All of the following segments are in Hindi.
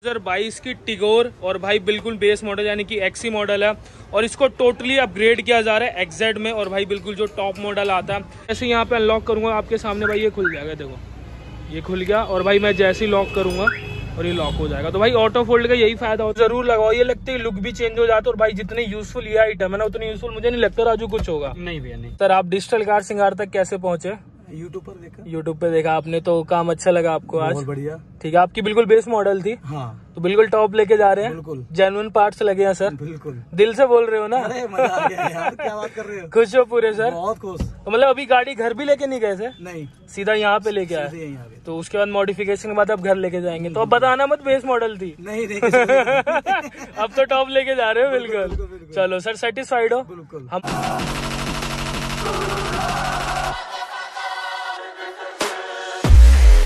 2022 की टिगोर और भाई बिल्कुल बेस मॉडल यानी कि एक्सी मॉडल है और इसको टोटली अपग्रेड किया जा रहा है एक्जेड में और भाई बिल्कुल जो टॉप मॉडल आता है। जैसे यहाँ पे अनलॉक करूंगा आपके सामने भाई ये खुल जाएगा, देखो ये खुल गया और भाई मैं जैसे ही लॉक करूंगा और ये लॉक हो जाएगा। तो भाई ऑटो फोल्ड का यही फायदा हो, जरूर लगाओ, ये लगते ही लुक भी चेंज हो जाता है और भाई जितनी यूजफुल ये आइटम है ना उतनी यूजफुल मुझे नहीं लगता राजू कुछ होगा। नहीं भैया नहीं। सर आप डिजिटल कार सिंगार तक कैसे पहुंचे? यूट्यूब पे देखा आपने, तो काम अच्छा लगा आपको आज? बहुत बढ़िया। ठीक है, आपकी बिल्कुल बेस मॉडल थी। हाँ। तो बिल्कुल टॉप लेके जा रहे हैं, बिल्कुल जेन्युइन पार्ट्स लगे हैं सर। बिल्कुल दिल से बोल रहे हो ना? अरे मजा आ गया यार, क्या बात कर रहे हो। खुश हो पूरे सर? बहुत खुश। तो मतलब अभी गाड़ी घर भी लेके नहीं गए थे? नहीं, सीधा यहाँ पे लेके आए। तो उसके बाद मॉडिफिकेशन के बाद अब घर लेके जाएंगे। तो अब बताना मत बेस मॉडल थी। नहीं अब तो टॉप लेके जा रहे हो। बिल्कुल। चलो सर, सेटिस्फाइड हो? बिल्कुल। हम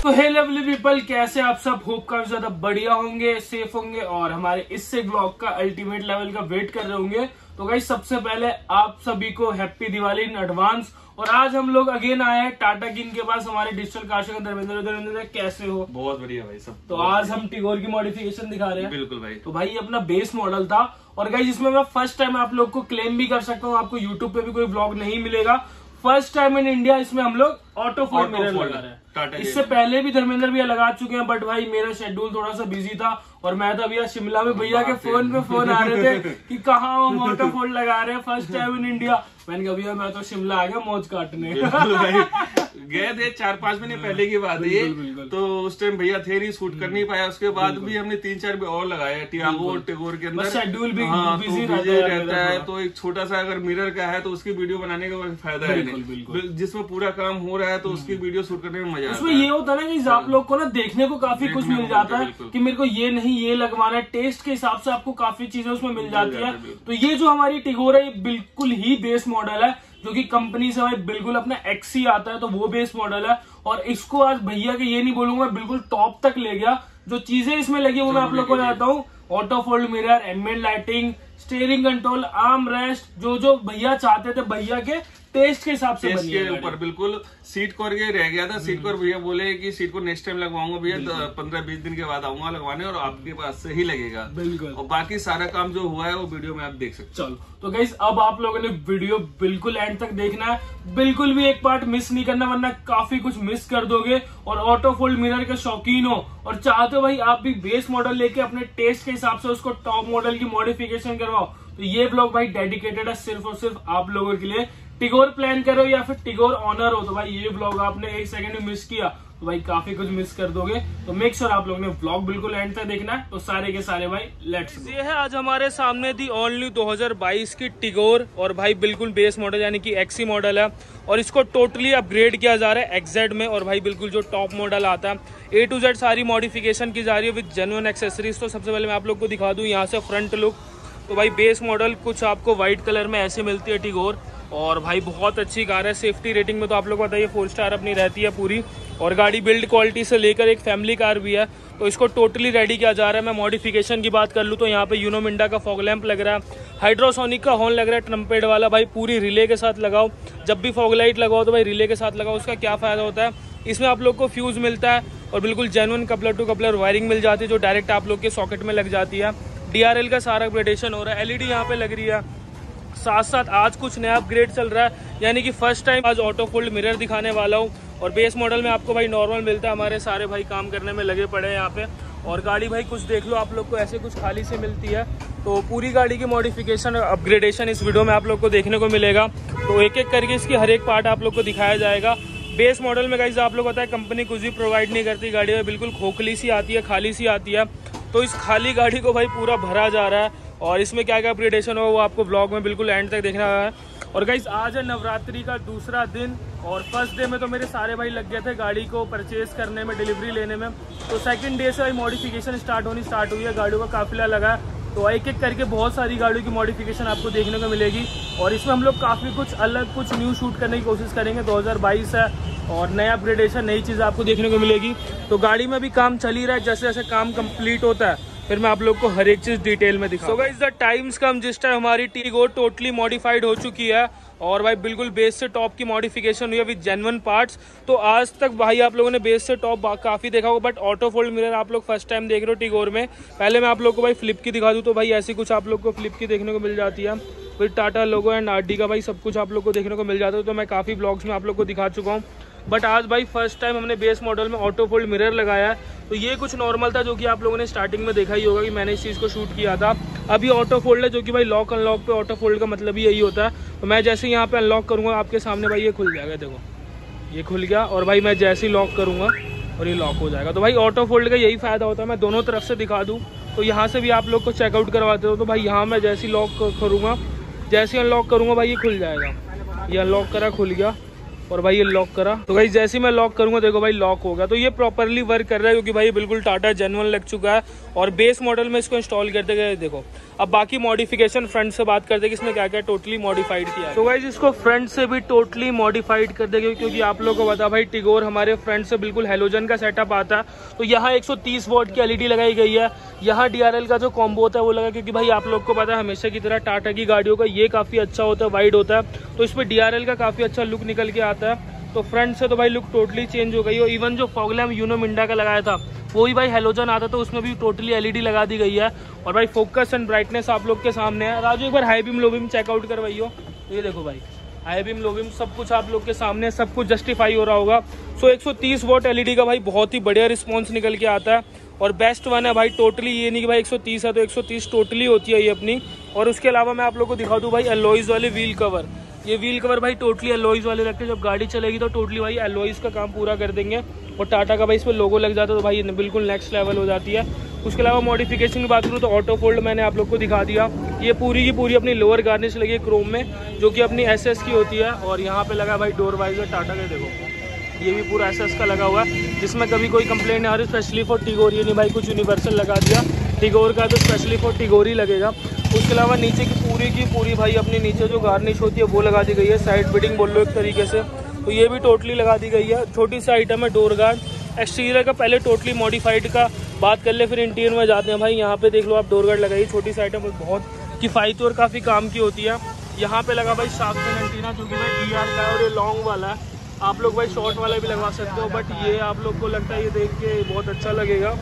तो हे लवली पीपल, कैसे आप सब? होप काफी ज्यादा बढ़िया होंगे, सेफ होंगे और हमारे इससे ब्लॉग का अल्टीमेट लेवल का वेट कर रहे होंगे। तो गाइस सबसे पहले आप सभी को हैप्पी दिवाली इन एडवांस। और आज हम लोग अगेन आए हैं टाटा किंग के पास, हमारे डिजिटल कार शो धर्मेंद्र। कैसे हो? बहुत बढ़िया भाई सब। तो आज हम टिगोर की मॉडिफिकेशन दिखा रहे हैं। बिल्कुल भाई। तो भाई अपना बेस मॉडल था और गाइस इसमें मैं फर्स्ट टाइम आप लोग को क्लेम भी कर सकता हूँ, आपको यूट्यूब पे भी कोई ब्लॉग नहीं मिलेगा। फर्स्ट टाइम इन इंडिया इसमें हम लोग ऑटो फोल्ड मिरर लगा रहे हैं। इससे पहले भी धर्मेंद्र भैया लगा चुके हैं, बट भाई मेरा शेड्यूल थोड़ा सा बिजी था और मैं तो भैया शिमला में भैया के फोन पे फोन आ रहे थे कि कहाँ हम ऑटो फोल्ड लगा रहे हैं फर्स्ट टाइम इन इंडिया। मैंने कहा भैया मैं तो शिमला आ गया मौज काटने। गए थे 4-5 महीने पहले की बात है ये। तो उस टाइम भैया थे नहीं, शूट कर नहीं पाया। उसके बाद भी हमने 3-4 भी और लगाए टियागो और टिगोर के अंदर। शेड्यूल भी बिजी रहता है तो एक छोटा सा अगर मिरर का है तो उसकी वीडियो बनाने का फायदा है, जिसमें पूरा काम हो रहा है तो उसकी वीडियो शूट करने में मजा आता है। उसमें ये होता है ना कि आप लोग को ना देखने को काफी कुछ मिल जाता है कि मेरे को ये नहीं ये लगवाना है, टेस्ट के हिसाब से आपको काफी चीजें उसमें मिल जाती है। तो ये जो हमारी टिगोर है ये बिल्कुल ही बेस मॉडल है, जो कि कंपनी से भाई बिल्कुल अपना एक्सी आता है तो वो बेस मॉडल है। और इसको आज भैया के ये नहीं बोलूंगा, बिल्कुल टॉप तक ले गया। जो चीजें इसमें लगी वो मैं आप लोग को बताता हूँ। Auto fold mirror, ambient lighting, steering control, arm rest, जो भैया चाहते थे भैया के टेस्ट के हिसाब से बनी है ऊपर। बिल्कुल सीट कवर के रह गया था, सीट कवर भैया बोले कि सीट को नेक्स्ट टाइम लगवाऊंगा भैया, 15-20 दिन के बाद आऊंगा लगवाने और आपके पास से ही लगेगा। बिल्कुल। और बाकी सारा काम जो हुआ है वो वीडियो में आप देख सकते। चलो तो गाइस अब आप लोगों ने वीडियो बिल्कुल एंड तक देखना है, बिल्कुल भी एक पार्ट मिस नहीं करना वरना काफी कुछ मिस कर दोगे। और ऑटो फोल्ड मिरर के शौकीन हो और चाहते हो भाई आप भी बेस मॉडल लेके अपने टेस्ट के हिसाब से उसको टॉप मॉडल की मॉडिफिकेशन करवाओ, तो ये ब्लॉग भाई डेडिकेटेड है सिर्फ और सिर्फ आप लोगों के लिए। टिगोर प्लान करो या फिर टिगोर ऑनर हो तो भाई ये ब्लॉग आपने 1 सेकंड में मिस किया तो भाई काफी कुछ मिस कर दोगे। तो मेक श्योर आप लोगों ने ब्लॉग बिल्कुल एंड तक देखना है। तो सारे के सारे भाई लेट्स गो। ये है आज हमारे सामने दी ओनली 2022 की टिगोर और भाई बिल्कुल बेस मॉडल यानी कि एक्सी मॉडल है और इसको टोटली अपग्रेड किया जा रहा है एक्जेड में और भाई बिल्कुल जो टॉप मॉडल आता है A to Z सारी मॉडिफिकेशन की जा रही है विद जेन्युइन एक्सेसरीज। तो सबसे पहले मैं आप लोग को दिखा दूं यहाँ से फ्रंट लुक। तो भाई बेस मॉडल कुछ आपको व्हाइट कलर में ऐसे मिलती है टिगोर और भाई बहुत अच्छी कार है। सेफ्टी रेटिंग में तो आप लोग को बताइए 4 स्टार अपनी रहती है पूरी और गाड़ी बिल्ड क्वालिटी से लेकर एक फैमिली कार भी है। तो इसको टोटली रेडी किया जा रहा है। मैं मॉडिफिकेशन की बात कर लूँ तो यहाँ पे यूनो मिंडा का फॉग लैंप लग रहा है, हाइड्रोसोनिक का हॉर्न लग रहा है ट्रम्पेट वाला, भाई पूरी रिले के साथ लगाओ। जब भी फॉग लाइट लगाओ तो भाई रिले के साथ लगाओ। उसका क्या फायदा होता है, इसमें आप लोग को फ्यूज मिलता है और बिल्कुल genuine coupler to coupler wiring मिल जाती है जो डायरेक्ट आप लोग के सॉकेट में लग जाती है। DRL का सारा अपग्रेडेशन हो रहा है, LED यहाँ पे लग रही है। साथ साथ आज कुछ नया अपग्रेड चल रहा है यानी कि फर्स्ट टाइम आज ऑटो फोल्ड मिरर दिखाने वाला हूँ। और बेस मॉडल में आपको भाई नॉर्मल मिलता है, हमारे सारे भाई काम करने में लगे पड़े हैं यहाँ पे। और गाड़ी भाई कुछ देख लो आप लोग को ऐसे कुछ खाली से मिलती है। तो पूरी गाड़ी की मॉडिफिकेशन और अपग्रेडेशन इस वीडियो में आप लोग को देखने को मिलेगा। तो एक एक करके इसकी हर एक पार्ट आप लोग को दिखाया जाएगा। बेस मॉडल में गाइस आप लोग पता है कंपनी कुछ भी प्रोवाइड नहीं करती, गाड़ी में बिल्कुल खोखली सी आती है, खाली सी आती है। तो इस खाली गाड़ी को भाई पूरा भरा जा रहा है और इसमें क्या क्या अपग्रेडेशन हो वो आपको ब्लॉग में बिल्कुल एंड तक देखना है। और गाइस आज है नवरात्रि का दूसरा दिन और फर्स्ट डे में तो मेरे सारे भाई लग गए थे गाड़ी को परचेज करने में, डिलीवरी लेने में। तो सेकंड डे से भाई मॉडिफिकेशन स्टार्ट हुई है, गाड़ियों का काफिला लगा है। तो एक एक करके बहुत सारी गाड़ियों की मॉडिफिकेशन आपको देखने को मिलेगी और इसमें हम लोग काफी कुछ अलग कुछ न्यू शूट करने की कोशिश करेंगे। 2022 है और नया अपग्रेडेशन नई चीज आपको देखने को मिलेगी। तो गाड़ी में भी काम चल ही रहा है, जैसे जैसे काम कंप्लीट होता है फिर मैं आप लोग को हर एक चीज डिटेल में दिखाऊंगा। सो गाइस द टाइम्स कम जिस टाइम हमारी टिगोर टोटली मॉडिफाइड हो चुकी है और भाई बिल्कुल बेस से टॉप की मॉडिफिकेशन हुई है विद जेन्युइन पार्ट्स। तो आज तक भाई आप लोगों ने बेस से टॉप काफ़ी देखा होगा, बट ऑटो फोल्ड मिरर आप लोग फर्स्ट टाइम देख रहे हो टिगोर में। पहले मैं आप लोग को भाई फ्लिप की दिखा दूँ, तो भाई ऐसी कुछ आप लोग को फ्लिप की देखने को मिल जाती है फिर टाटा लोगो एंड आरडी का भाई सब कुछ आप लोग को देखने को मिल जाता है। तो मैं काफ़ी ब्लॉग्स में आप लोग को दिखा चुका हूँ, बट आज भाई फर्स्ट टाइम हमने बेस मॉडल में ऑटो फोल्ड मिरर लगाया है। तो ये कुछ नॉर्मल था जो कि आप लोगों ने स्टार्टिंग में देखा ही होगा कि मैंने इस चीज़ को शूट किया था। अभी ऑटो फोल्ड है जो कि भाई लॉक अनलॉक पे ऑटो फोल्ड का मतलब ही यही होता है। तो मैं जैसे यहाँ पे अनलॉक करूँगा आपके सामने भाई ये खुल जाएगा, देखो ये खुल गया। और भाई मैं जैसे ही लॉक करूँगा और ये लॉक हो जाएगा। तो भाई ऑटो फोल्ड का यही फ़ायदा होता है। मैं दोनों तरफ से दिखा दूँ तो यहाँ से भी आप लोग को चेकआउट करवाते हो। तो भाई यहाँ मैं जैसे ही लॉक करूँगा, जैसे ही अनलॉक करूँगा भाई ये खुल जाएगा। ये अनलॉक करा, खुल गया, और भाई ये लॉक करा। तो भाई जैसे ही मैं लॉक करूंगा देखो भाई लॉक होगा। तो ये प्रॉपरली वर्क कर रहा है क्योंकि भाई बिल्कुल टाटा जेन्युइन लग चुका है। और बेस मॉडल में इसको इंस्टॉल करते गए देखो। अब बाकी मॉडिफिकेशन फ्रंट से बात करते हैं कि इसमें क्या क्या टोटली मॉडिफाइड किया है। तो भाई इसको फ्रंट से भी टोटली मॉडिफाइड कर देंगे क्योंकि आप लोगों को पता भाई टिगोर हमारे फ्रंट से बिल्कुल हेलोजन का सेटअप आता है। तो यहाँ 130 वॉट की एलईडी लगाई गई है। यहाँ डीआरएल का जो कॉम्बो होता है वो लगा, क्योंकि भाई आप लोग को पता है हमेशा की तरह टाटा की गाड़ियों का ये काफ़ी अच्छा होता है, वाइड होता है। तो इसमें डीआरएल का काफ़ी अच्छा लुक निकल के आता है। तो फ्रंट से तो भाई लुक टोटली चेंज हो गई। और इवन जो फॉग लैम्प यूनो मिंडा का लगाया था वो ही भाई हेलोजन आता, तो उसमें भी टोटली एलईडी लगा दी गई है। और भाई फोकस एंड ब्राइटनेस आप लोग के सामने है। राजू एक बार high beam low beam check out करवाइयो। ये देखो भाई हाई बीम लो बीम सब कुछ आप लोग के सामने, सब कुछ जस्टिफाई हो रहा होगा। सो 130 वॉट एलईडी का भाई बहुत ही बढ़िया रिस्पॉन्स निकल के आता है। और बेस्ट वन है भाई टोटली, ये नहीं कि भाई 130 है तो 130 टोटली होती है ये अपनी। और उसके अलावा मैं आप लोग को दिखा दूँ भाई एलॉयज वाले व्हील कवर। ये व्हील कवर भाई टोटली एलॉयज वाले रखते हैं। जब गाड़ी चलेगी तो टोटली भाई एलॉयज का काम पूरा कर देंगे। और टाटा का भाई इसमें लोगो लग जाता है तो भाई बिल्कुल नेक्स्ट लेवल हो जाती है। उसके अलावा मॉडिफिकेशन की बात करूँ तो ऑटो फोल्ड मैंने आप लोग को दिखा दिया। ये पूरी की पूरी अपनी लोअर गार्निश लगी है क्रोम में जो कि अपनी एसएस की होती है। और यहाँ पे लगा भाई डोर वाइजर टाटा का, देखो ये भी पूरा एसएस का लगा हुआ है जिसमें कभी कोई कंप्लेंट नहीं आ रही। स्पेशली फॉर टिगोर, ये नहीं भाई कुछ यूनिवर्सल लगा दिया टिगोर का, तो स्पेशली फॉर टिगोर ही लगेगा। उसके अलावा नीचे की पूरी भाई अपनी नीचे जो गार्निश होती है वो लगा दी गई है, साइड बिडिंग बोल लो एक तरीके से। तो ये भी टोटली लगा दी गई है। छोटी सी आइटम है डोर गार्ड। एक्सटीरियर का पहले टोटली मॉडिफाइड का बात कर ले, फिर इंटीरियर में जाते हैं। भाई यहाँ पे देख लो आप डोर गार्ड लगाई, छोटी सी आइटम बहुत किफ़ायती और काफ़ी काम की होती है। यहाँ पे लगा भाई शार्क फिन एंटीना जो कि भाई डीआर का है और ये लॉन्ग वाला है। आप लोग भाई शॉर्ट वाला भी लगवा सकते हो, बट ये आप लोग को लगता है ये देख के बहुत अच्छा लगेगा।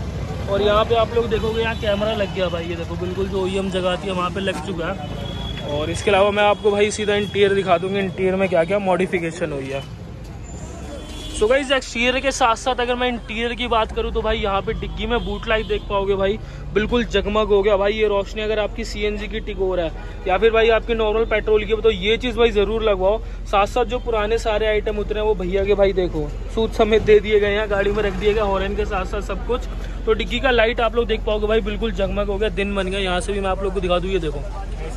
और यहाँ पे आप लोग देखोगे यहाँ कैमरा लग गया भाई, ये देखो बिल्कुल जो OEM जगह थी वहाँ पे लग चुका है। और इसके अलावा मैं आपको भाई सीधा इंटीरियर दिखा दूँगी, इंटीरियर में क्या क्या मॉडिफिकेशन हुई है। सो गाइस एक्सटीरियर के साथ साथ अगर मैं इंटीरियर की बात करूँ तो भाई यहाँ पे डिग्गी में बूट लाइट देख पाओगे भाई, बिल्कुल जगमग हो गया भाई। ये रोशनी अगर आपकी CNG की टिगोर है या फिर भाई आपकी नॉर्मल पेट्रोल की, तो ये चीज़ भाई ज़रूर लगवाओ। साथ साथ जो पुराने सारे आइटम उतरे हैं वो भैया के भाई देखो सूट समेत दे दिए गए हैं, गाड़ी में रख दिए गए हॉर्न के साथ साथ सब कुछ। तो डिग्गी का लाइट आप लोग देख पाओगे भाई बिल्कुल जगमग हो गया, दिन बन गया। यहाँ से भी मैं आप लोग को दिखा दूँ, ये देखो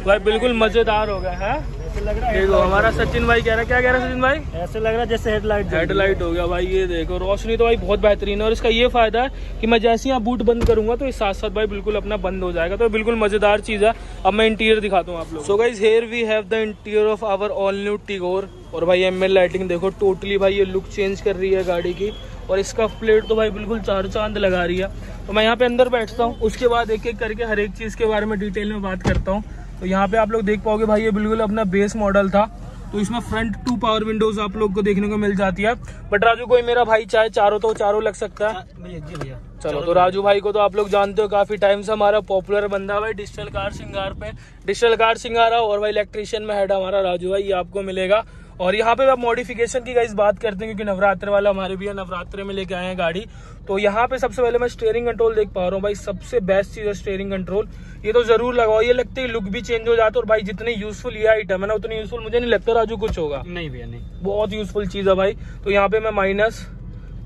भाई बिल्कुल मज़ेदार हो गया है। देखो हमारा सचिन भाई कह रहा है, क्या कह रहा है सचिन भाई? ऐसे लग रहा है जैसे हेडलाइट हो गया भाई। ये देखो रोशनी तो भाई बहुत बेहतरीन है। और इसका ये फायदा है कि मैं जैसे यहाँ बूट बंद करूंगा तो इस साथ साथ भाई बिल्कुल अपना बंद हो जाएगा। तो बिल्कुल मजेदार चीज है। अब मैं इंटीरियर दिखाता हूँ आप लोग। So guys here we have the interior of our all new Tigor. और भाई ML लाइटिंग देखो टोटली भाई ये लुक चेंज कर रही है गाड़ी की। और इसका प्लेट तो भाई बिल्कुल चार चांद लगा रही है। तो मैं यहाँ पे अंदर बैठता हूँ, उसके बाद एक एक करके हर एक चीज के बारे में डिटेल में बात करता हूँ। तो यहाँ पे आप लोग देख पाओगे भाई ये बिल्कुल अपना बेस मॉडल था। तो इसमें फ्रंट 2 पावर विंडोज आप लोग को देखने को मिल जाती है। बट राजू कोई मेरा भाई चाहे चारों तो चारों लग सकता है। जी भैया चलो तो राजू भाई को तो आप लोग जानते हो, काफी टाइम से हमारा पॉपुलर बंदा भाई डिजिटल कार श्रृंगार पे, डिजिटल कार श्रृंगार और भाई इलेक्ट्रिशियन में हेड हमारा राजू भाई, ये आपको मिलेगा। और यहाँ पे आप मॉडिफिकेशन की गाइस बात करते हैं क्योंकि नवरात्र वाला हमारे भी नवरात्रे में लेके आए हैं गाड़ी। तो यहाँ पे सबसे पहले मैं स्टीयरिंग कंट्रोल देख पा रहा हूँ भाई, सबसे बेस्ट चीज है स्टीयरिंग कंट्रोल। ये तो जरूर लगाओ, ये लगते ही लुक भी चेंज हो जाता है। और भाई जितनी यूजफुल ये आइटम है ना उतनी यूजफुल मुझे नहीं लगता राजू कुछ होगा। नहीं भैया नहीं, बहुत यूजफुल चीज है भाई। तो यहाँ पे मैं माइनस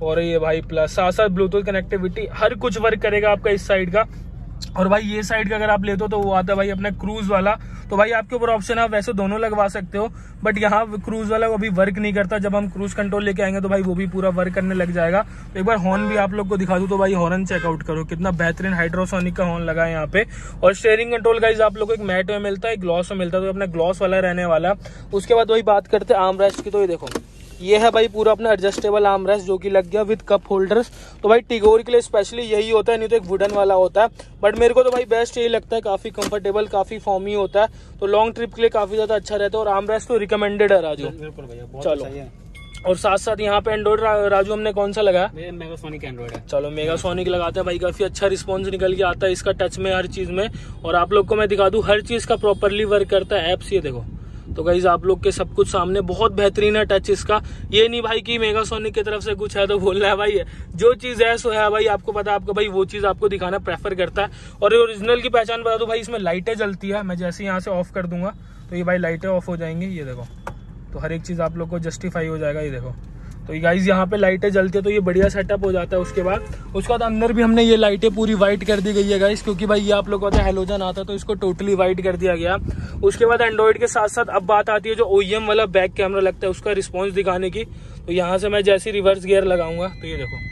और ये भाई प्लस, साथ साथ ब्लूटूथ कनेक्टिविटी हर कुछ वर्क करेगा आपका इस साइड का। और भाई ये साइड का अगर आप लेते हो तो वो आता है भाई अपना क्रूज वाला। तो भाई आपके ऊपर ऑप्शन है, आप वैसे दोनों लगवा सकते हो, बट यहाँ क्रूज वाला वो अभी वर्क नहीं करता। जब हम क्रूज कंट्रोल लेके आएंगे तो भाई वो भी पूरा वर्क करने लग जाएगा। तो एक बार हॉर्न भी आप लोग को दिखा दूं तो भाई हॉर्न चेकआउट करो, कितना बेहतरीन हाइड्रोसोनिक का हॉर्न लगा है यहाँ पे। और स्टीयरिंग कंट्रोल गाइस आप लोग को एक मैट में मिलता है, एक ग्लॉस में मिलता है, तो अपना ग्लॉस वाला रहने वाला। उसके बाद वही बात करते हैं आर्म रेस्ट की। तो ये देखो ये है भाई पूरा अपना एडजस्टेबल आर्म रेस्ट जो कि लग गया विद कप होल्डर्स। तो भाई टिगोर के लिए स्पेशली यही होता है, नहीं तो एक वुडन वाला होता है। बट मेरे को तो भाई बेस्ट यही लगता है, काफी कंफर्टेबल, काफी फॉर्मी होता है, तो लॉन्ग ट्रिप के लिए काफी ज्यादा अच्छा रहता है। और आर्म रेस्ट तो रिकमेंडेड है राजू। बिल्कुल भैया, बहुत चलो सही है। और साथ साथ यहाँ पे एंड्रॉइड राजू हमने कौन सा लगाया? मेगासोनिक एंड्रॉइड है। चलो मेगासोनिक लगाते हैं भाई, काफी अच्छा रिस्पॉन्स निकल के आता है इसका टच में, हर चीज में। और आप लोग को मैं दिखा दूं, हर चीज का प्रॉपरली वर्क करता है एप्स, ये देखो। तो गाइज आप लोग के सब कुछ सामने, बहुत बेहतरीन है टच इसका। ये नहीं भाई कि मेगासोनिक की तरफ से कुछ है तो बोलना है भाई, जो चीज है सो है भाई, आपको पता है, आपको भाई वो चीज आपको दिखाना प्रेफर करता है। और ओरिजिनल की पहचान बता दो भाई, इसमें लाइटें जलती है। मैं जैसे यहाँ से ऑफ कर दूंगा तो ये भाई लाइटें ऑफ हो जाएंगी, ये देखो। तो हर एक चीज आप लोग को जस्टिफाई हो जाएगा, ये देखो। तो ये गाइज यहाँ पे लाइटें जलती है, तो ये बढ़िया सेटअप हो जाता है। उसके बाद अंदर भी हमने ये लाइटें पूरी वाइट कर दी गई है गाइज, क्योंकि भाई ये आप लोग को पता है हेलोजन आता है, तो इसको टोटली वाइट कर दिया गया। उसके बाद एंड्रॉइड के साथ साथ अब बात आती है जो OEM वाला बैक कैमरा लगता है, उसका रिस्पॉन्स दिखाने की। तो यहाँ से मैं जैसे रिवर्स गियर लगाऊंगा तो ये देखो,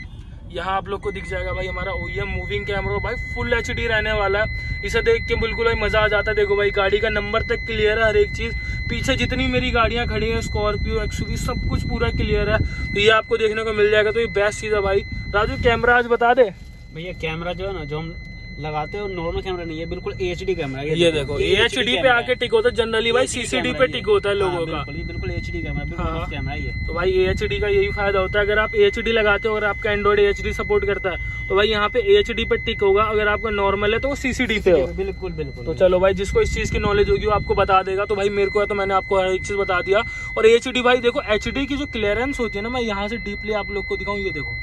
यहाँ आप लोग को दिख जाएगा भाई हमारा OEM मूविंग कैमरा। भाई फुल HD रहने वाला है, इसे देख के बिल्कुल भाई मजा आ जाता है। देखो भाई गाड़ी का नंबर तक क्लियर है, हर एक चीज। पीछे जितनी मेरी गाड़ियां खड़ी हैं, स्कॉर्पियो, XUV, सब कुछ पूरा क्लियर है। तो ये आपको देखने को मिल जाएगा, तो ये बेस्ट चीज है भाई। राजू कैमरा आज बता दे भैया। कैमरा जो है ना, जो हम लगाते हो नॉर्मल कैमरा नहीं है, बिल्कुल HD कैमरा है। ये देखो HD पे आके टिक होता है जनरली भाई, CCD पे टिक होता है लोगों का। बिल्कुल HD कैमरा, बिल्कुल कैमरा है ये। तो भाई HD का यही फायदा होता है, अगर आप HD लगाते हो, अगर आपका एंड्रॉइड HD सपोर्ट करता है तो भाई यहाँ पे HD पे टिक होगा, अगर आपका नॉर्मल है तो वो CCD पे हो। बिल्कुल बिल्कुल। तो चलो भाई, जिसको इस चीज की नॉलेज होगी वो आपको बता देगा। तो भाई मेरे को है तो मैंने आपको हर एक चीज बता दिया। और HD भाई देखो, HD की जो क्लियरेंस होती है ना, मैं यहाँ से डीपली आप लोग को दिखाऊं, ये देखो।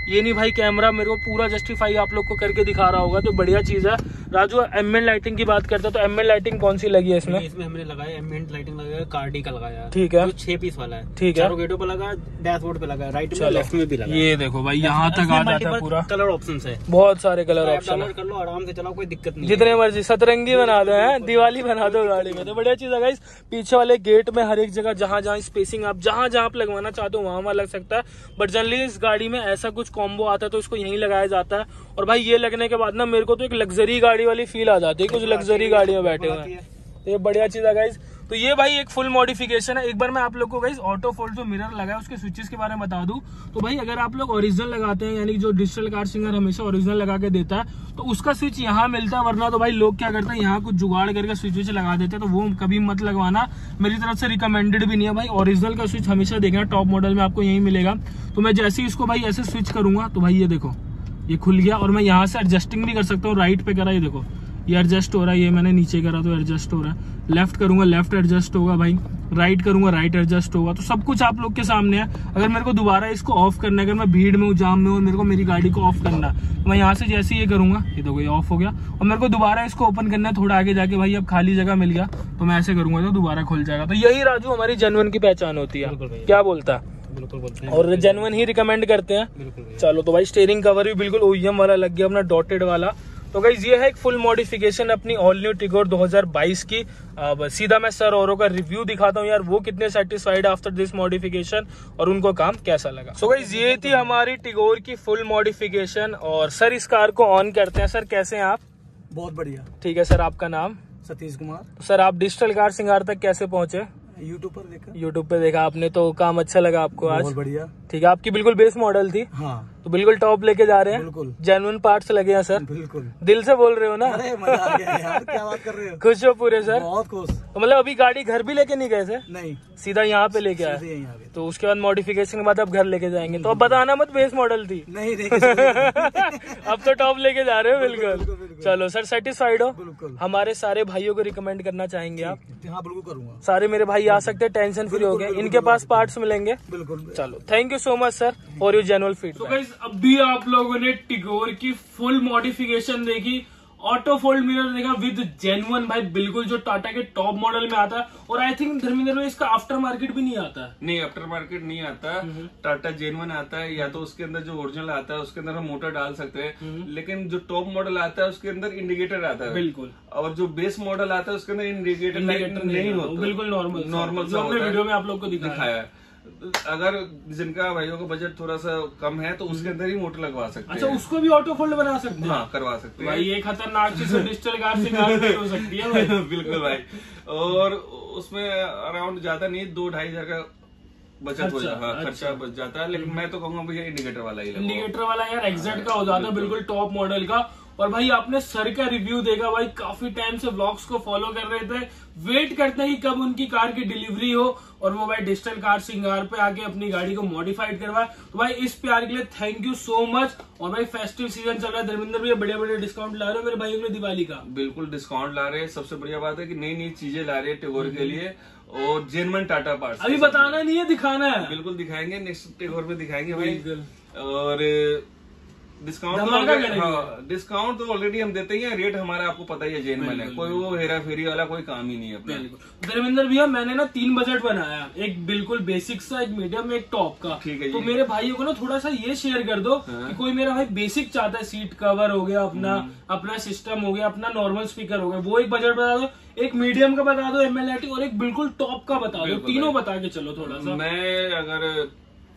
ये नहीं भाई कैमरा मेरे को पूरा जस्टिफाई आप लोग को करके दिखा रहा होगा, तो बढ़िया चीज है। राजू एम्बिएंट लाइटिंग की बात करते हैं, तो एम्बिएंट लाइटिंग कौन सी लगी है इसमें? इसमें हमने लगाया एम्बिएंट लाइटिंग लगाया, कार्डी का लगाया। ठीक है, 6 पीस वाला है। ठीक है, चारों गेटों पे लगा, डैशबोर्ड पे लगा, राइट में लेफ्ट में भी लगा। ये देखो भाई यहाँ तक आ जाता है पूरा। कलर ऑप्शन है, बहुत सारे कलर ऑप्शन कर लो, आराम से चलाओ, कोई दिक्कत नहीं। जितने मर्जी सतरंगी बना दो, है दिवाली बना दो गाड़ी में, तो बढ़िया चीज है गाइस। पीछे वाले गेट में हर एक जगह जहां जहां स्पेसिंग आप जहां आप लगवाना चाहते हो वहां लग सकता है। बट जनरली इस गाड़ी में ऐसा कुछ कॉम्बो आता है तो इसको यहीं लगाया जाता है। और भाई ये लगने के बाद ना मेरे को तो एक लग्जरी गाड़ी वाली फील आ जाती है, कुछ लग्जरी गाड़ी में बैठे हुए हैं। तो ये बढ़िया चीज है गाइस। तो ये भाई एक फुल मॉडिफिकेशन है। एक बार मैं आप लोग को गाइस ऑटो फोल्ड जो मिरर लगा है उसके स्विचेस के बारे में बता दूं, तो भाई अगर आप लोग ओरिजिनल लगाते हैं, यानी जो डिजिटल कार सिंगर हमेशा ओरिजिनल लगा के देता है, तो उसका स्विच यहाँ मिलता है। वरना तो भाई लोग क्या करते हैं, यहाँ कुछ जुगाड़ करके स्विच लगा देते हैं, तो वो कभी मत लगवाना, मेरी तरफ से रिकमेंडेड भी नहीं है भाई। ओरिजिनल का स्विच हमेशा देखना, टॉप मॉडल में आपको यही मिलेगा। तो मैं जैसे ही इसको भाई ऐसे स्विच करूंगा तो भाई ये देखो ये खुल गया, और मैं यहाँ से एडजस्टिंग भी कर सकता हूँ। राइट पे करा, ये देखो ये एडजस्ट हो रहा है, ये मैंने नीचे करा तो एडजस्ट हो रहा है। लेफ्ट करूंगा लेफ्ट एडजस्ट होगा भाई, राइट करूंगा राइट एडजस्ट होगा। तो सब कुछ आप लोग के सामने है। अगर मेरे को दोबारा इसको ऑफ करना है, अगर मैं भीड़ में हूँ, जाम में हूँ, मेरे को मेरी गाड़ी को ऑफ करना है, तो मैं यहाँ से जैसे ये करूंगा, ये देखो ये ऑफ हो गया। और मेरे को दोबारा इसको ओपन करना है थोड़ा आगे जाके, भाई अब खाली जगह मिल गया तो मैं ऐसे करूंगा तो दोबारा खुल जाएगा। तो यही राजू हमारी जेन्युइन की पहचान होती है। क्या बोलता है? बिल्कुल बोलते हैं, और जेन्युइन ही रिकमेंड करते हैं। चलो तो भाई स्टीयरिंग कवर भी बिल्कुल OEM वाला लग गया, अपना डॉटेड वाला। तो गाइस ये है एक फुल मॉडिफिकेशन अपनी ऑल न्यू टिगोर 2022 की। अब सीधा मैं सर औरों का रिव्यू दिखाता हूँ यार, वो कितने सेटिस्फाइड आफ्टर दिस मॉडिफिकेशन और उनको काम कैसा लगा। सो गाइस ये थी हमारी टिगोर की फुल मॉडिफिकेशन। और सर इस कार को ऑन करते हैं। सर कैसे हैं आप? बहुत बढ़िया। ठीक है सर, आपका नाम? सतीश कुमार। तो सर आप डिजिटल कार सिंगार तक कैसे पहुंचे? यूट्यूब पर देखा। यूट्यूब पे देखा आपने, तो काम अच्छा लगा आपको आज? बहुत बढ़िया। ठीक है, आपकी बिल्कुल बेस मॉडल थी। हाँ, तो बिल्कुल टॉप लेके जा रहे हैं। बिल्कुल जेन्युइन पार्ट्स लगे हैं सर? बिल्कुल। दिल से बोल रहे हो ना? अरे मजा आ गया यार, क्या बात कर रहे हो। खुश हो पूरे सर? बहुत खुश। तो मतलब अभी गाड़ी घर भी लेके नहीं गए थे? नहीं, सीधा यहाँ पे लेके आए। तो उसके बाद मॉडिफिकेशन के बाद अब घर लेके जाएंगे। तो अब बताना मत बेस मॉडल थी। नहीं अब तो टॉप लेके जा रहे हो। बिल्कुल। चलो सर, सेटिस्फाइड हो? बिल्कुल। हमारे सारे भाइयों को रिकमेंड करना चाहेंगे आप? हाँ बिल्कुल करूंगा। सारे मेरे भाई आ सकते हैं, टेंशन फ्री हो गए, इनके पास पार्ट्स मिलेंगे। बिल्कुल। चलो thank you so much sir for your genuine feedback. तो गाइस अभी आप लोगों ने टिगोर की फुल मॉडिफिकेशन देखी, ऑटो फोल्ड मिरर देखा विद जेन्युइन भाई, बिल्कुल जो टाटा के टॉप मॉडल में आता है। और आई थिंक धर्मेंद्र में इसका आफ्टर मार्केट भी नहीं आता है। नहीं, आफ्टर मार्केट नहीं आता, टाटा जेन्युइन आता है, या तो उसके अंदर जो ओरिजिनल आता है उसके अंदर हम मोटर डाल सकते हैं। लेकिन जो टॉप मॉडल आता है उसके अंदर इंडिकेटर आता है। बिल्कुल। और जो बेस मॉडल आता है उसके अंदर इंडिकेटर नहीं होता, बिल्कुल नॉर्मल जो हमने वीडियो में आप लोग को दिखाया है। अगर जिनका भाइयों का बजट थोड़ा सा कम है तो उसके अंदर ही मोटर लगवा सकते हैं। अच्छा, उसको भी ऑटो फोल्ड बना सकते हैं? हाँ, करवा सकते हैं भाई। ये खतरनाक चीज डिजिटल कार से हो सकती है भाई। बिल्कुल भाई। और उसमें अराउंड ज्यादा नहीं, 2-2.5 हजार का बचत हो जाता है, खर्चा बच जाता है। लेकिन मैं तो कहूंगा भैया इंडिकेटर वाला ही, इंडिकेटर वाला यार एग्जैक्ट का हो जाता है, बिल्कुल टॉप मॉडल का। और भाई आपने सर का रिव्यू देखा, भाई काफी टाइम से व्लॉग्स को फॉलो कर रहे थे, वेट करते हैं कि कब उनकी कार की डिलीवरी हो और वो भाई डिजिटल कार सिंगार पे आके अपनी गाड़ी को मॉडिफाइड करवाए। तो भाई इस प्यार के लिए थैंक यू सो मच। और भाई फेस्टिव सीजन चल रहा है, धर्मेंद्र भी बड़े बड़े डिस्काउंट ला रहे हो मेरे भाइयों के लिए दिवाली का। बिल्कुल डिस्काउंट ला रहे हैं, सबसे बढ़िया बात है कि नई नई चीजें ला रहे हैं टिगोर के लिए, और जेन्युइन टाटा पार्ट्स। अभी बताना नहीं है, दिखाना है। बिल्कुल दिखाएंगे, नेक्स्ट टिगोर में दिखाएंगे भाई। और डिस्काउंट तो ऑलरेडी हम देते ही हैं, रेट हमारा आपको पता ही है जेन्युइन है, कोई वो हेरा फेरी वाला कोई काम ही नहीं है अपना। धर्मेंद्र भैया मैंने ना 3 बजट बनाया, एक बिल्कुल बेसिक सा, एक मीडियम, एक टॉप का। ठीक है, तो मेरे भाइयों को ना थोड़ा सा ये शेयर कर दो कि कोई मेरा भाई बेसिक चाहता है, सीट कवर हो गया अपना, अपना सिस्टम हो गया, अपना नॉर्मल स्पीकर हो गया, वो एक बजट बता दो, एक मीडियम का बता दो MLIT, और एक बिल्कुल टॉप का बता दो। तीनों बता के चलो थोड़ा सा। मैं अगर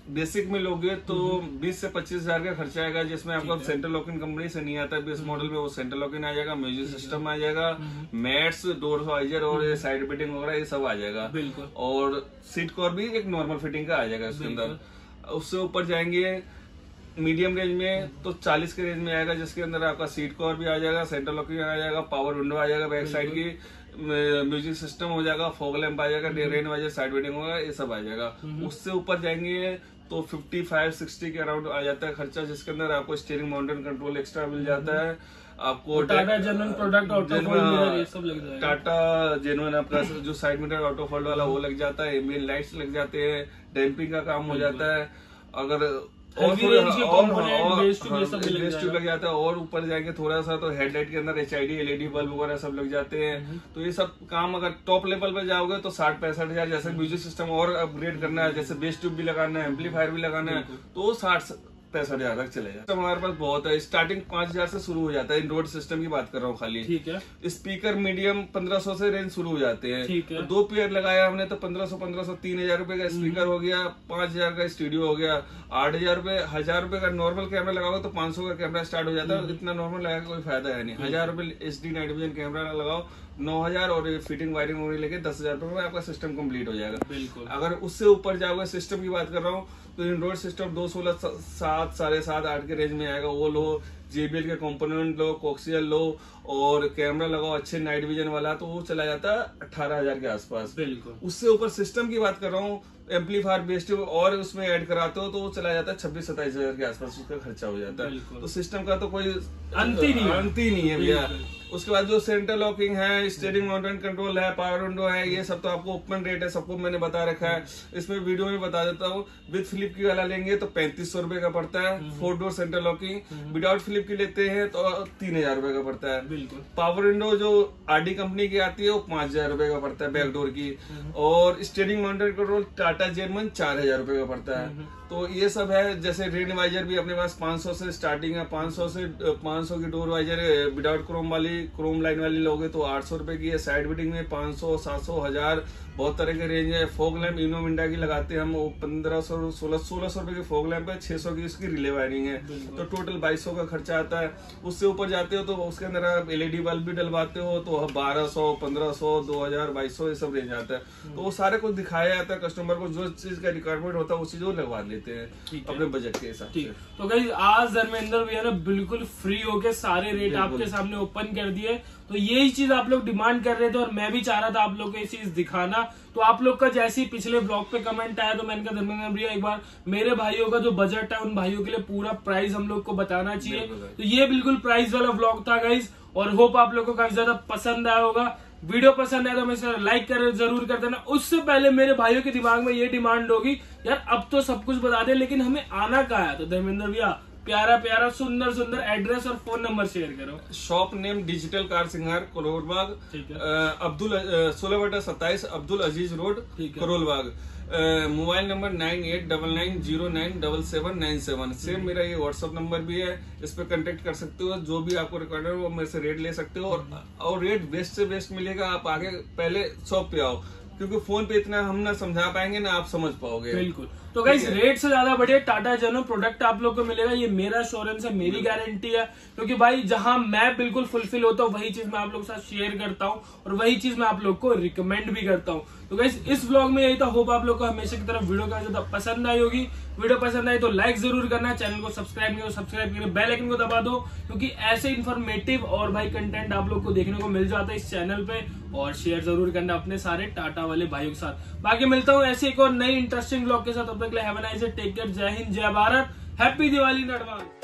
बेसिक में लोगे तो 20 से 25 हजार का खर्चा आएगा, जिसमें आपको सेंट्रल लॉकिंग कंपनी से नहीं आता है। बेस मॉडल में वो सेंट्रल लॉकिंग आ जाएगा, म्यूजिक सिस्टम आ जाएगा, मैट्स, डोर वाइजर और साइड फिटिंग वगैरह ये सब आ जाएगा। और सीट कवर भी एक नॉर्मल फिटिंग का आ जाएगा इसके अंदर। उससे ऊपर जाएंगे मीडियम रेंज में तो 40 के रेंज में आएगा, जिसके अंदर आपका सीट कवर भी आ जाएगा, सेंट्रल लॉकिंग आ जाएगा, पावर विंडो आ जाएगा बैक साइड की, म्यूजिक सिस्टम हो जाएगा, फॉग लैंप आ जाएगा, रेन वाइजर, साइड वेडिंग होगा, ये सब आ जाएगा। उससे ऊपर जाएंगे तो 55-60 के अराउंड आ जाता है खर्चा, जिसके अंदर आपको स्टीयरिंग माउंटेन कंट्रोल एक्स्ट्रा मिल जाता है, आपको Tata genuine product auto fold mirror ये सब लग जाएगा, टाटा जेन्युइन आपका जो साइड मिरर ऑटो फोल्ड वाला वो लग जाता है, एम्बिएंट लाइट्स लग जाते हैं, डैम्पिंग का काम हो जाता है। अगर और लग जाता है, और ऊपर जाएंगे थोड़ा सा तो हेडलाइट के अंदर HID LED बल्ब वगैरह सब लग जाते हैं। तो ये सब काम अगर टॉप लेवल पे जाओगे तो 60-65 हजार। जैसे म्यूजिक सिस्टम और अपग्रेड करना है, जैसे बेस ट्यूब भी लगाना है, एम्पलीफायर भी लगाना है, तो 60-65 हजार तक चले जाता है। हमारे पास बहुत है, स्टार्टिंग 5,000 से शुरू हो जाता है। इनरोड सिस्टम की बात कर रहा हूँ खाली। ठीक है। स्पीकर मीडियम 1500 से रेंज शुरू हो जाते हैं। ठीक है। 2 पेयर लगाया हमने तो 1500 3,000 रुपए का स्पीकर हो गया, 5,000 का स्टूडियो हो गया, 8,000 रुपए, 1,000 रुपए का नॉर्मल कैमरा लगाओ तो 500 का कैमरा स्टार्ट हो जाता है। इतना नॉर्मल लगा कोई फायदा है नहीं। 1,000 रुपए HD नाइट विजन कैमरा लगाओ, 9,000 और फिटिंग वायरिंग वगैरह लेके 10,000 रुपए में आपका सिस्टम कंप्लीट हो जाएगा। बिल्कुल। अगर उससे ऊपर जाओगे, सिस्टम की बात कर रहा हूँ, तो इनडोर सिस्टम 216 7 7.5 8 के रेंज में आएगा। वो लो, JBL के कंपोनेंट लो, कोक्सियल लो, और कैमरा लगाओ अच्छे नाइट विजन वाला, तो वो चला जाता है 18,000 के आसपास। बिल्कुल। उससे ऊपर सिस्टम की बात कर रहा हूँ, एम्पलीफायर बेस ट्यूब और उसमें ऐड कराते हो तो वो चला जाता है 26-27 हजार के आसपास उसका खर्चा हो जाता है। तो सिस्टम का तो कोई अंत ही नहीं है भैया। उसके बाद जो सेंटर लॉकिंग है, स्टीयरिंग माउंटेन कंट्रोल है, पावर विंडो है, ये सब तो आपको ओपन रेट है, सबको मैंने बता रखा है। इसमें वीडियो में बता देता हूँ। विद फ्लिप की वाला लेंगे तो 3500 रुपए का पड़ता है। 4 door centre locking. Without flip की लेते हैं तो 3,000 रुपए का पड़ता है। बिल्कुल। पावर विंडो जो RD कंपनी की आती है वो 5,000 रुपए का पड़ता है बैक डोर की। और steering mountain control Tata genuine 4,000 रुपए का पड़ता है। तो ये सब है। जैसे रेन वाइजर भी अपने पास 500 से स्टार्टिंग है। 500 की door visor without chrome line वाली लोगे तो 800 रुपए की है। साइड बिटिंग में 500, 700, 1000 बहुत तरह के रेंज है। फोग लैंप इनो मिंडा की लगाते हैं हम, वो 1500, 1600 रुपए की फोग लैंप है, 600 की उसकी रिले वायरिंग है। तो टोटल 2200 का खर्चा आता है। उससे ऊपर जाते हो तो उसके अंदर आप LED बल्ब भी डलवाते हो तो 1200, 1500, 2000, 2200 ये सब रेंज आता है। तो वो सारे कुछ दिखाया जाता है कस्टमर को, जो चीज का रिक्वायरमेंट होता है उस चीज वो लगवा लेते हैं अपने बजट के हिसाब से। तो गाइस आज धर्मेंद्र भैया ने बिल्कुल फ्री होके सारे रेट आपके सामने ओपन कर दिए। तो यही चीज आप लोग डिमांड कर रहे थे और मैं भी चाह रहा था आप लोग को ये चीज दिखाना। तो आप लोग का जैसे ही पिछले ब्लॉग पे कमेंट आया तो मैंने कहा धर्मेंद्र भैया एक बार मेरे भाइयों का जो बजट है उन भाइयों के लिए पूरा प्राइस हम लोग को बताना चाहिए। तो ये बिल्कुल प्राइस वाला ब्लॉग था गाइज, और होप आप लोग को काफी ज्यादा पसंद आया होगा। वीडियो पसंद आया तो हमें लाइक जरूर कर देना। उससे पहले मेरे भाइयों के दिमाग में ये डिमांड होगी, यार अब तो सब कुछ बता दे लेकिन हमें आना कहाँ है। तो धर्मेंद्र भैया प्यारा प्यारा सुंदर सुंदर एड्रेस और फोन नंबर शेयर करो। शॉप नेम डिजिटल कार सिंगार, Karol Bagh, 16/27 Abdul Aziz road, Karol Bagh. Mobile number 9899097797। Same मेरा ये व्हाट्सअप नंबर भी है, इस पर कांटेक्ट कर सकते हो। जो भी आपको रिक्वायरमेंट हो वो मेरे से रेट ले सकते हो, और रेट बेस्ट से बेस्ट मिलेगा। आप आगे पहले शॉप पे आओ, क्योंकि फोन पे इतना हम ना समझा पाएंगे ना आप समझ पाओगे। बिल्कुल। तो गाइस रेट से ज्यादा बढ़िया टाटा जेनो प्रोडक्ट आप लोग को मिलेगा, ये मेरा एश्योरेंस है, मेरी गारंटी है, क्योंकि भाई जहां मैं बिल्कुल फुलफिल होता हूँ वही चीज मैं आप लोग के साथ शेयर करता हूँ और वही चीज मैं आप लोग को रिकमेंड भी करता हूँ। तो गाइस इस व्लॉग में यही था, होप आप लोग को हमेशा की तरफ वीडियो काफी ज्यादा पसंद आई होगी। वीडियो पसंद आई तो लाइक जरूर करना, चैनल को सब्सक्राइब नहीं हो सब्सक्राइब करके बेल आइकन को दबा दो, क्योंकि ऐसे इन्फॉर्मेटिव और भाई कंटेंट आप लोग को देखने को मिल जाता है इस चैनल पे। और शेयर जरूर करना अपने सारे टाटा वाले भाइयों के साथ। बाकी मिलता हूँ ऐसे एक और नई इंटरेस्टिंग व्लॉग के साथ, तब तक have a nice day, take care, जय हिंद जय Bharat, happy Diwali in advance.